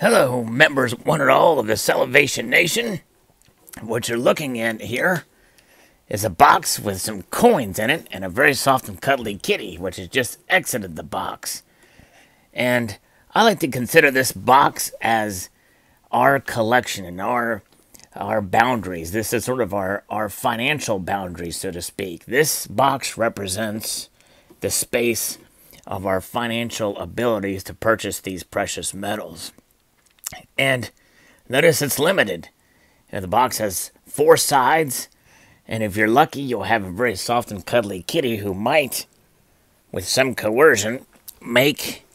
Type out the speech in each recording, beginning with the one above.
Hello, members one and all of the Salivation Nation. What you're looking at here is a box with some coins in it and a very soft and cuddly kitty, which has just exited the box. And I like to consider this box as our collection and our boundaries. This is sort of our financial boundaries, so to speak. This box represents the space of our financial abilities to purchase these precious metals. And notice it's limited. The box has 4 sides, and if you're lucky, you'll have a very soft and cuddly kitty who might, with some coercion, make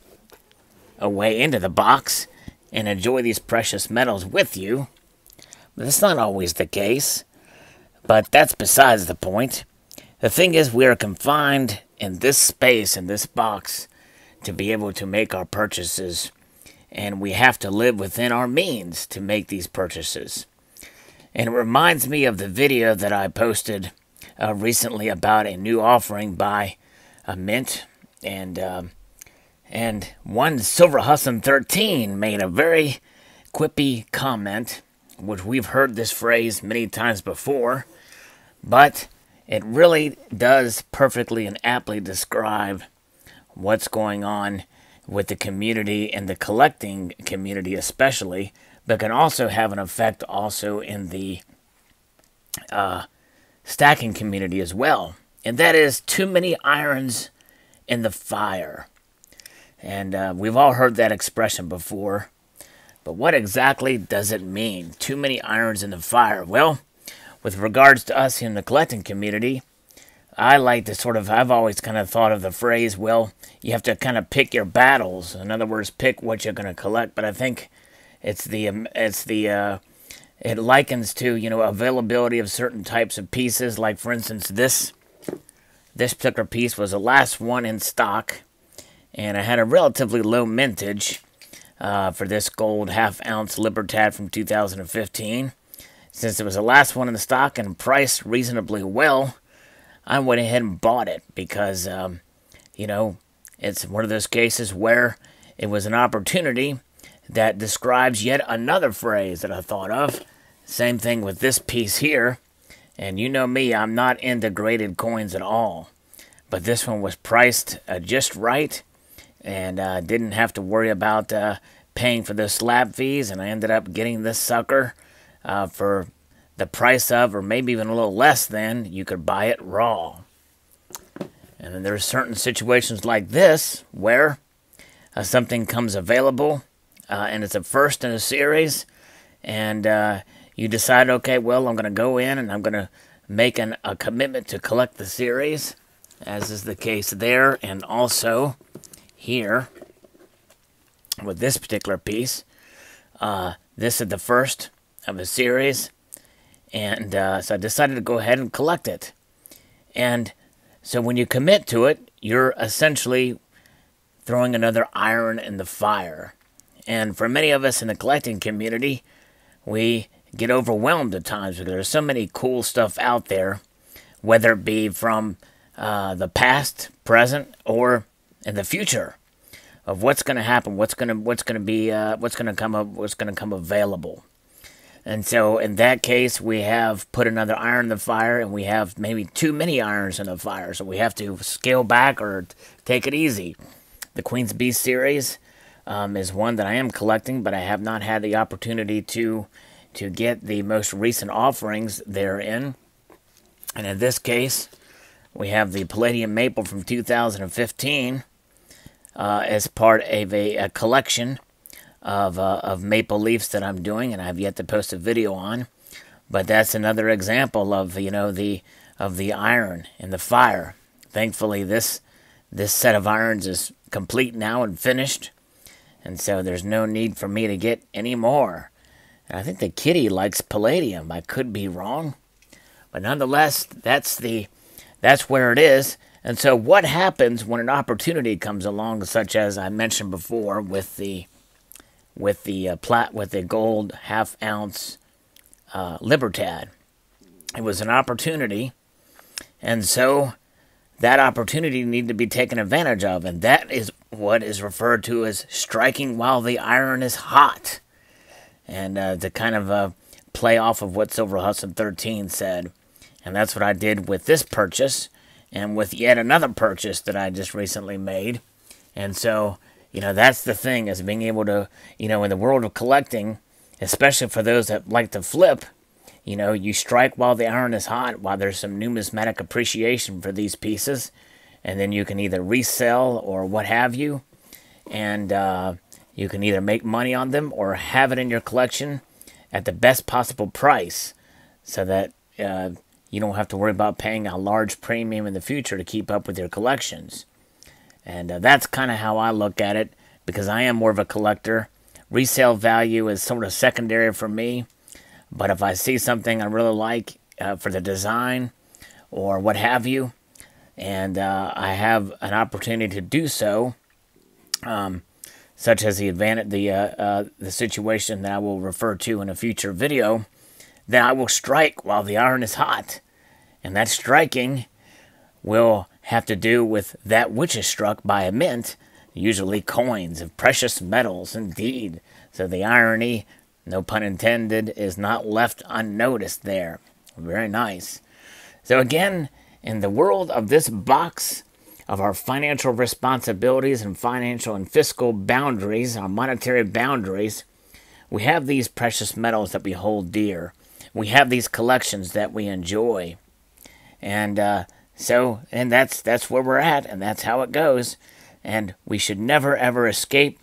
a way into the box and enjoy these precious metals with you. But that's not always the case, but that's besides the point. The thing is, we are confined in this space, in this box, to be able to make our purchases, and we have to live within our means to make these purchases. And it reminds me of the video that I posted recently about a new offering by a Mint, and one Silver Husson 13 made a very quippy comment, which we've heard this phrase many times before, but it really does perfectly and aptly describe what's going on with the community and the collecting community especially, but can also have an effect also in the stacking community as well. And that is too many irons in the fire. And we've all heard that expression before. But what exactly does it mean? Too many irons in the fire? Well, with regards to us in the collecting community, I like to I've always kind of thought of the phrase, well, you have to kind of pick your battles. In other words, pick what you're going to collect. But I think it likens to, availability of certain types of pieces. Like, for instance, this particular piece was the last one in stock, and I had a relatively low mintage for this gold half-ounce Libertad from 2015. Since it was the last one in the stock and priced reasonably well, I went ahead and bought it because, it's one of those cases where it was an opportunity that describes yet another phrase that I thought of. Same thing with this piece here. And you know me, I'm not into graded coins at all. But this one was priced just right, and didn't have to worry about paying for the slab fees, and I ended up getting this sucker for the price of, or maybe even a little less than, you could buy it raw. And then there's certain situations like this where something comes available and it's a first in a series, and you decide, okay, well, I'm going to go in and I'm going to make a commitment to collect the series, as is the case there, and also here with this particular piece. This is the first of a series. And so I decided to go ahead and collect it. And so when you commit to it, you're essentially throwing another iron in the fire. And for many of us in the collecting community, we get overwhelmed at times because there's so many cool stuff out there, whether it be from the past, present, or in the future, of what's going to happen, what's going to come available. And so in that case, we have put another iron in the fire, and we have maybe too many irons in the fire, so we have to scale back or take it easy. The Queen's Beast series is one that I am collecting, but I have not had the opportunity to get the most recent offerings therein. And in this case, we have the Palladium Maple from 2015 as part of a collection of maple leafs that I'm doing, and I've yet to post a video on. But that's another example of the iron in the fire. Thankfully, this set of irons is complete now and finished, and so there's no need for me to get any more. And I think the kitty likes palladium. I could be wrong, but nonetheless, that's where it is. And so, what happens when an opportunity comes along, such as I mentioned before, with the gold half-ounce Libertad? It was an opportunity, and so that opportunity needed to be taken advantage of, and that is what is referred to as striking while the iron is hot. And to kind of play off of what Silver Hudson 13 said. And that's what I did with this purchase and with yet another purchase that I just recently made. And so, that's the thing, is being able to, in the world of collecting, especially for those that like to flip, you strike while the iron is hot, while there's some numismatic appreciation for these pieces. And then you can either resell or what have you. And you can either make money on them or have it in your collection at the best possible price, so that you don't have to worry about paying a large premium in the future to keep up with your collections. And that's kind of how I look at it, because I am more of a collector. Resale value is sort of secondary for me, but if I see something I really like for the design or what have you, and I have an opportunity to do so, such as the situation that I will refer to in a future video, then I will strike while the iron is hot. And that striking will have to do with that which is struck by a mint, usually coins of precious metals indeed. So the irony, no pun intended, is not left unnoticed there. Very nice. So again, in the world of this box, of our financial responsibilities and financial and fiscal boundaries, our monetary boundaries, we have these precious metals that we hold dear. We have these collections that we enjoy. And that's where we're at, and that's how it goes. And we should never ever escape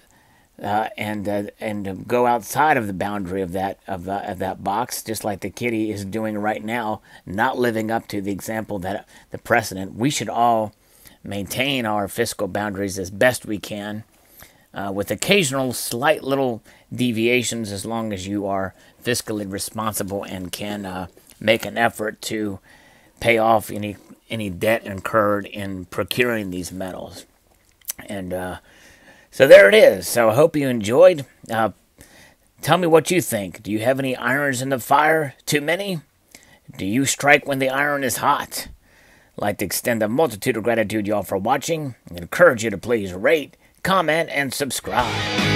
and go outside of the boundary of that box, just like the kitty is doing right now, not living up to the example that the precedent. We should all maintain our fiscal boundaries as best we can, with occasional slight little deviations, as long as you are fiscally responsible and can make an effort to pay off any debt incurred in procuring these metals. And so there it is. So I hope you enjoyed. Tell me what you think. Do you have any irons in the fire? Too many? Do you strike when the iron is hot? I'd like to extend a multitude of gratitude, y'all, for watching, and encourage you to please rate, comment, and subscribe.